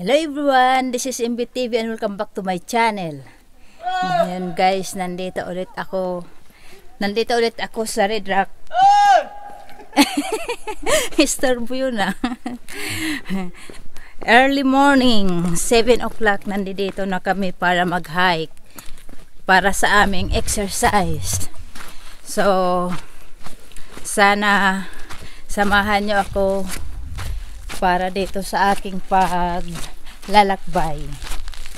Hello everyone, this is MBTV and welcome back to my channel. Ngayon guys, nandito ulit ako sa Red Rock. Istorbo yun ah. Early morning, 7 o'clock, nandito na kami para mag-hike para sa aming exercise. So, sana samahan nyo ako para dito sa aking paglalakbay.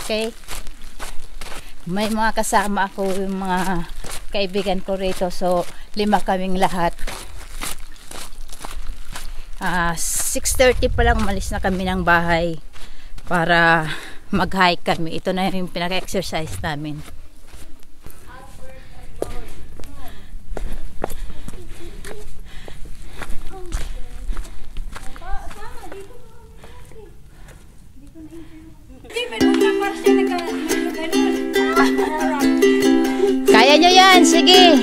Okay? May mga kasama ako, yung mga kaibigan ko rito. So, 5 kaming lahat. 6:30 pa lang umalis na kami ng bahay para mag-hike kami. Ito na yung pinaka-exercise namin. Kaya nyo yan, sige.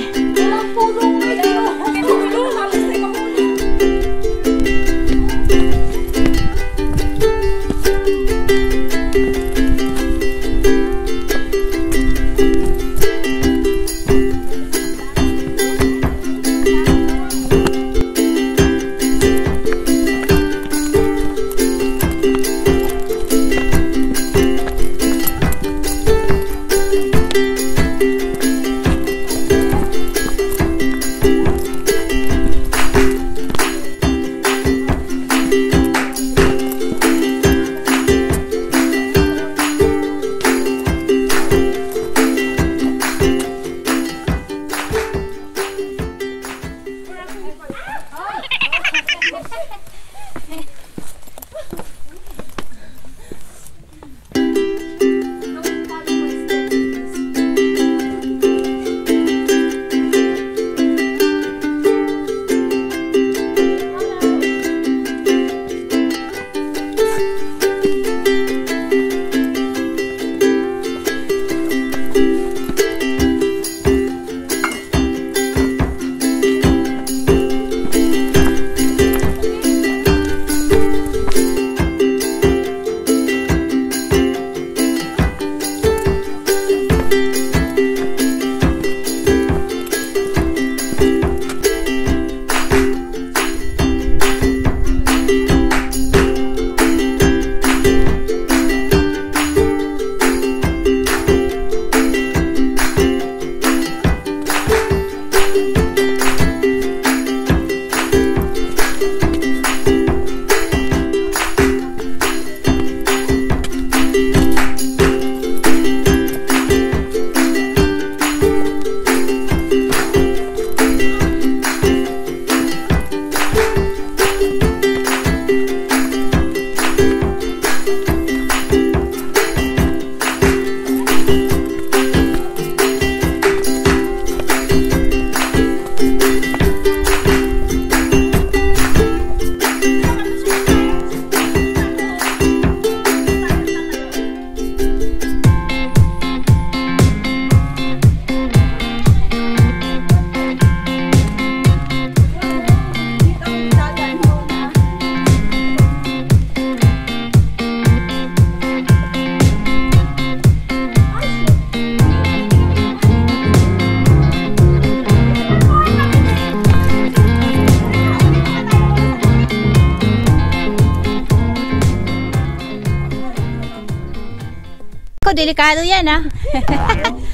Delikado yan ah.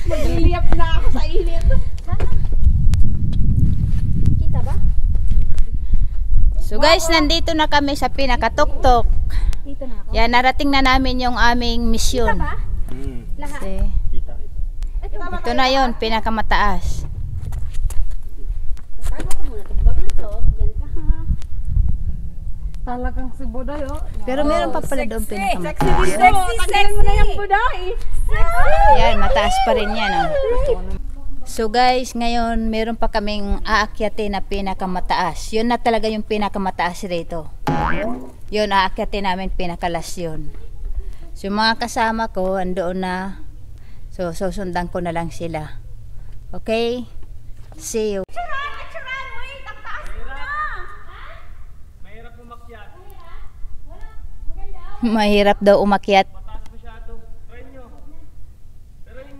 Magliliyap na ako sa init. Kita ba? So guys, nandito na kami sa pinakatuktok. Dito na ako. Yan, narating na namin yung aming misyon. Kita ba? Lahat. Okay. Ito na yun, pinakamataas. Tago ko muna itong bag na to. Diyan ka ha. Talagang si Buday, oh. Pero meron pa pala doon pinakamataas. Tanggalin mo na yung Buday. Yan, mataas pa rin yan. Oh. So guys, ngayon meron pa kaming aakyatin na pinakamataas. Yun na talaga yung pinakamataas rito. Yun, aakyatin namin pinakalas yun. So yung mga kasama ko, andoon na. So susundan ko na lang sila. Okay? See you. Mahirap daw umakyat.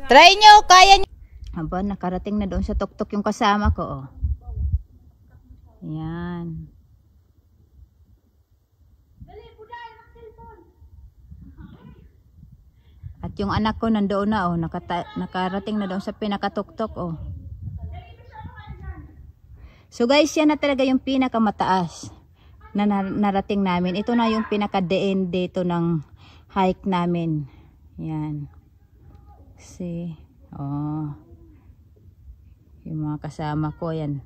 Try nyo, kaya nyo. Aba, nakarating na doon sa tuktok yung kasama ko. Oh. Yan. At yung anak ko nandoon na, oh, nakarating na doon sa pinakatuktok. Oh. So guys, yan na talaga yung pinakamataas na narating namin. Ito na yung pinaka-the-end dito ng hike namin. Yan. See? Oh. Yung mga kasama ko, yan.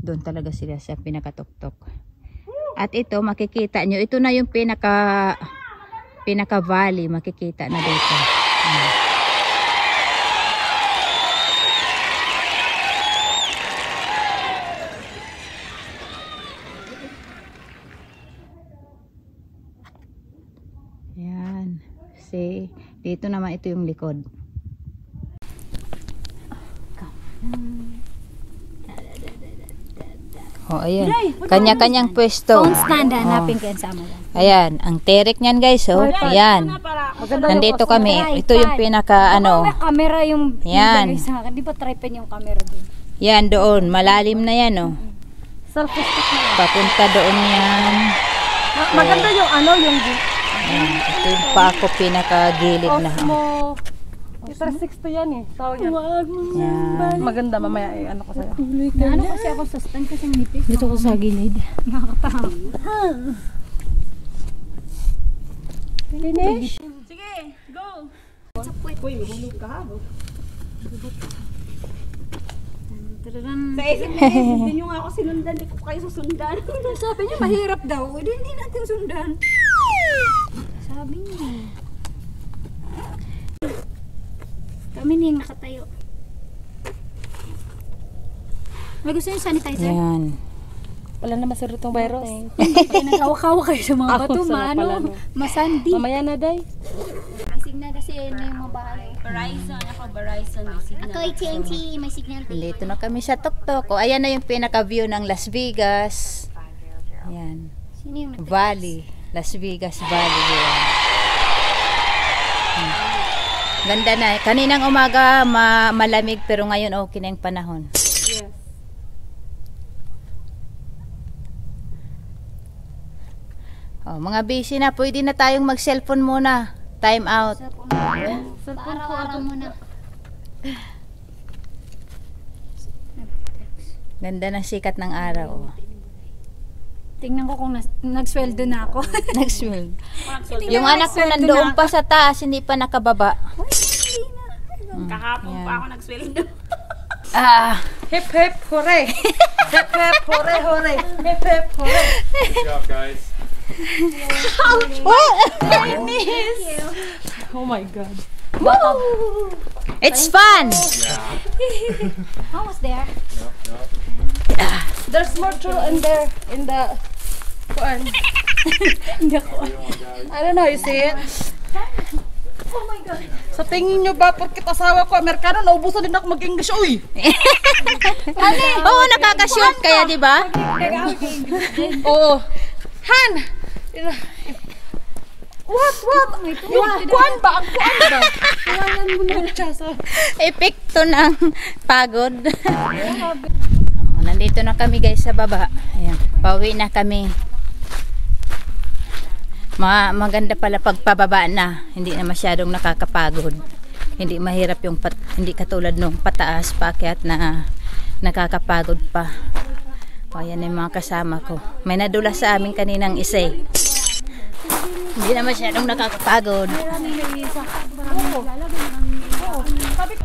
Doon talaga sila sa pinakatuktok. At ito, makikita nyo. Ito na yung pinaka-valley. Makikita na dito. Yan. See? Dito naman ito yung likod. Oh, ayan. Kanya-kanyang pwesto. Phone stand, hanapin ko yan sa mo. Ayan, ang terek niyan guys, oh. Ayan. Nandito kami. Ito yung pinaka ano. May camera yung Yan. sa akin. Di ba tripod yung camera dun? Yan doon, malalim na yan, oh. Selfie stick na yan. Papunta doon yan. Maganda yung ano, yung Ayan, ito yung pa ako pinaka-gilid na. Osmo. 360 yan eh. Tawag yan. Yan. Maganda, mamaya ano ko sa'yo. Ano kasi ako sa stand kasi ngipis. Dito ko sa gilid. Nakakatawa. Finish? Sige, go! Uy, mahulog ka ha. Sa isip na hindi nyo nga ako sinundan. Hindi ko kayo susundan. Sabi niya mahirap daw. Hindi natin sundan. Sabi niya. Kami niyang nakatayo. May gusto yung sanitizer? Yan. Wala na masarap itong virus. Kaya nagkawakawa kayo sa mga bato. Masandi. Mamaya na, day. May signal kasi na yung mga bahay. Verizon. Ako, Verizon. May signal. Ako AT&T. May signal. Dito na kami sa tuktok. O, ayan na yung pinaka-view ng Las Vegas. Ayan. Sino yung nagtagas? Valley. Las Vegas Valley. Ayan. Ganda na. Kaninang umaga malamig pero ngayon okay na yung panahon. Yes. Oh, mga busy na. Pwede na tayong mag-cellphone muna. Time out. Araw-araw muna. Ganda ng sikat ng araw. Tingnan ko kung nagsweldo na ako. Nag-swell. Yung anak ko nandoon pa sa taas, hindi pa nakababa. Kahapon pa ako nagsweldo. Ah, Hip hip hooray! Hip hip hooray hooray! Hip hip hooray! Good job, guys. Oh my god. it's fun. How was there? Yep. There's more true in there in the kuan. Hindi ko. I don't know, you see it? Oh my god. Sa tingin nyo ba porkit asawa ko Amerikano, naubusan din ako mag-English, uy. Oo, nakaka-shoot kaya, di ba? Oo. Han. What? Yung kuan ba? Ang kuan ba? Kailangan mo na siya sa... Epekto ng pagod. Nandito na kami guys sa baba. Ayan, pauwi na kami. Maganda pala pagpababa na. Hindi na masyadong nakakapagod. Hindi mahirap yung hindi katulad nung pataas paakyat na nakakapagod pa. O yan yung mga kasama ko. May nadula sa amin kaninang isa eh. Hindi na masyadong nakakapagod.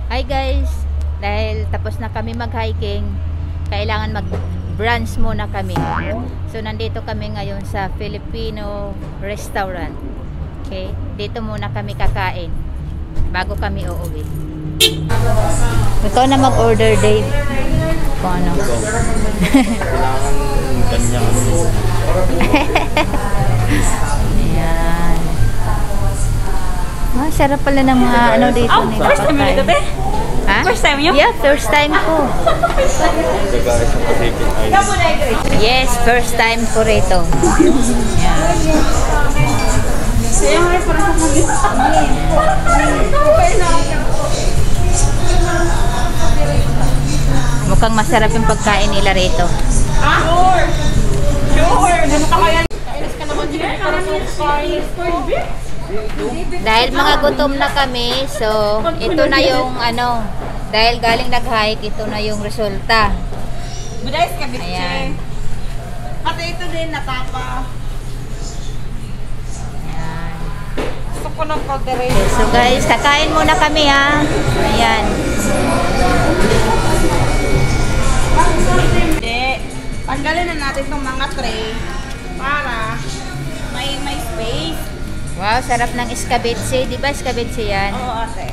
Hi guys. Dahil tapos na kami mag-hiking, kailangan mag-brunch muna kami. So nandito kami ngayon sa Filipino restaurant. Okay? Dito muna kami kakain bago kami uuwi. Ikaw na mag-order, Dave. Kung ano. Kailangan kanya. Ayan. Sarap pala ng mga ano dito. First time nyo dito, Ha? First time nyo? Yeah, first time ko. The guys ang Pacific Island. Yes, first time ko rito. Ayan. Kaya nga para sa kami. Mukhang masarap yung pagkain nila rito. Ah? Sure! Sure! Ano ka kaya? Kailas ka naman din para sa kain. Dahil mga gutom na kami, so ito na yung ano, dahil galing nag-hike, ito na yung resulta. Budayas ka, bitche. Ayan. At ito din, natapa. Ayan. Gusto ko ng kaldereta. Okay, so guys, kakain muna kami ha. Ayan. Hindi. Tanggalin na natin itong mga tray para may space. Wow, sarap ng escabeche. Di ba escabeche yan? Oo, ate.